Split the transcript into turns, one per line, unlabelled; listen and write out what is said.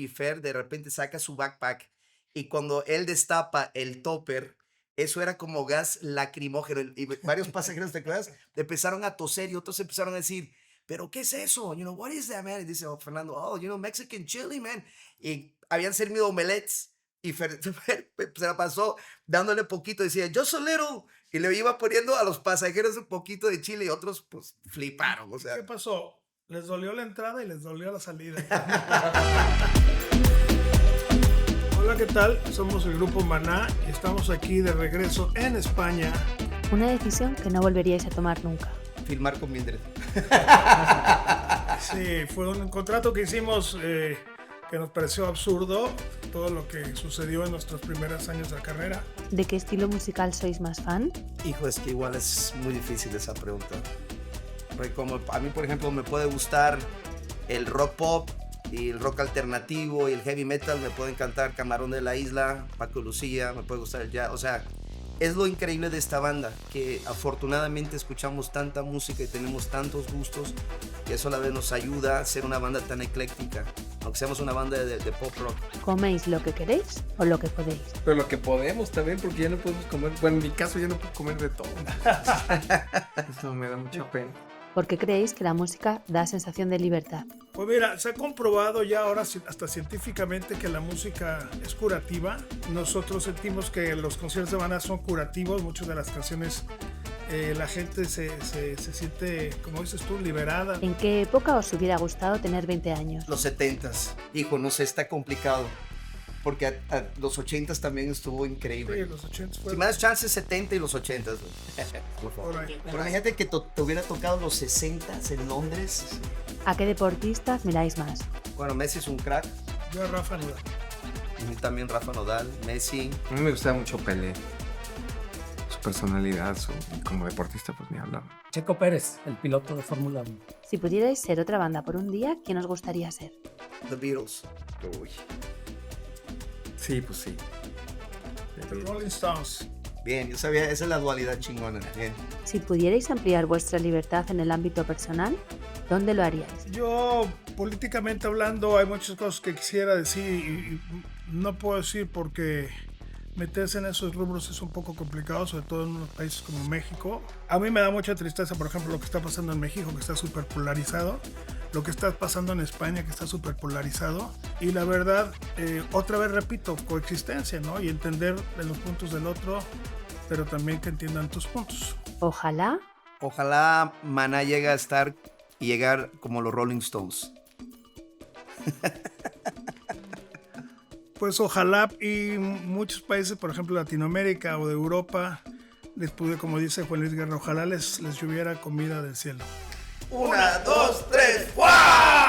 y Fer de repente saca su backpack y cuando él destapa el topper, eso era como gas lacrimógeno y varios pasajeros, ¿te acuerdas? Empezaron a toser y otros empezaron a decir, ¿pero qué es eso? What is that, man? Y dice Fernando, Mexican chili, man. Y habían servido omelets y Fer se la pasó dándole poquito, decía, just a little, y le iba poniendo a los pasajeros un poquito de chile y otros pues fliparon, o sea.
¿Qué pasó? Les dolió la entrada y les dolió la salida. Hola, ¿qué tal? Somos el grupo Maná y estamos aquí de regreso en España.
Una decisión que no volveríais a tomar nunca.
Filmar con Mildred.
Sí, fue un contrato que hicimos que nos pareció absurdo, todo lo que sucedió en nuestros primeros años de carrera.
¿De qué estilo musical sois más fan?
Hijo, es que igual es muy difícil esa pregunta. Porque como a mí, por ejemplo, me puede gustar el rock pop y el rock alternativo y el heavy metal, me puede encantar Camarón de la Isla, Paco Lucía, me puede gustar el jazz, o sea, es lo increíble de esta banda, que afortunadamente escuchamos tanta música y tenemos tantos gustos, y eso a la vez nos ayuda a ser una banda tan ecléctica, aunque seamos una banda de pop rock.
¿Coméis lo que queréis o lo que podéis?
Pero lo que podemos también, porque ya no podemos comer, bueno, en mi caso ya no puedo comer de todo. Eso me da mucha pena.
¿Por qué creéis que la música da sensación de libertad?
Pues mira, se ha comprobado ya ahora hasta científicamente que la música es curativa. Nosotros sentimos que los conciertos de banda son curativos. Muchas de las canciones la gente se siente, como dices tú, liberada.
¿En qué época os hubiera gustado tener 20 años?
Los 70s, hijo, no sé, está complicado. Porque a los 80s también estuvo increíble.
Sí, los 80s
Si
fueron...
me das chance, 70 y los 80s. Por favor. Pero imagínate que te hubiera tocado los 60s en Londres.
¿A qué deportista admiráis más?
Bueno, Messi es un crack.
Yo a Rafa Nadal.
Y también Rafa Nadal, Messi.
A mí me gusta mucho Pelé. Su personalidad, como deportista, pues ni hablar.
Checo Pérez, el piloto de Fórmula 1.
Si pudierais ser otra banda por un día, ¿quién os gustaría ser?
The Beatles.
Uy. Sí, pues sí.
The Rolling Stones.
Bien, yo sabía, esa es la dualidad chingona. Bien.
Si pudierais ampliar vuestra libertad en el ámbito personal, ¿dónde lo haríais?
Yo, políticamente hablando, hay muchas cosas que quisiera decir y no puedo decir porque meterse en esos rubros es un poco complicado, sobre todo en unos países como México. A mí me da mucha tristeza, por ejemplo, lo que está pasando en México, que está súper polarizado, lo que está pasando en España, que está súper polarizado, y la verdad, otra vez repito, coexistencia, ¿no? Y entender los puntos del otro, pero también que entiendan tus puntos.
Ojalá.
Ojalá Maná llegue a estar y llegar como los Rolling Stones.
Pues ojalá, y muchos países, por ejemplo Latinoamérica o de Europa, les pude, como dice Juan Luis Guerra, ojalá les lloviera comida del cielo.
1, 2, 3, ¡guau!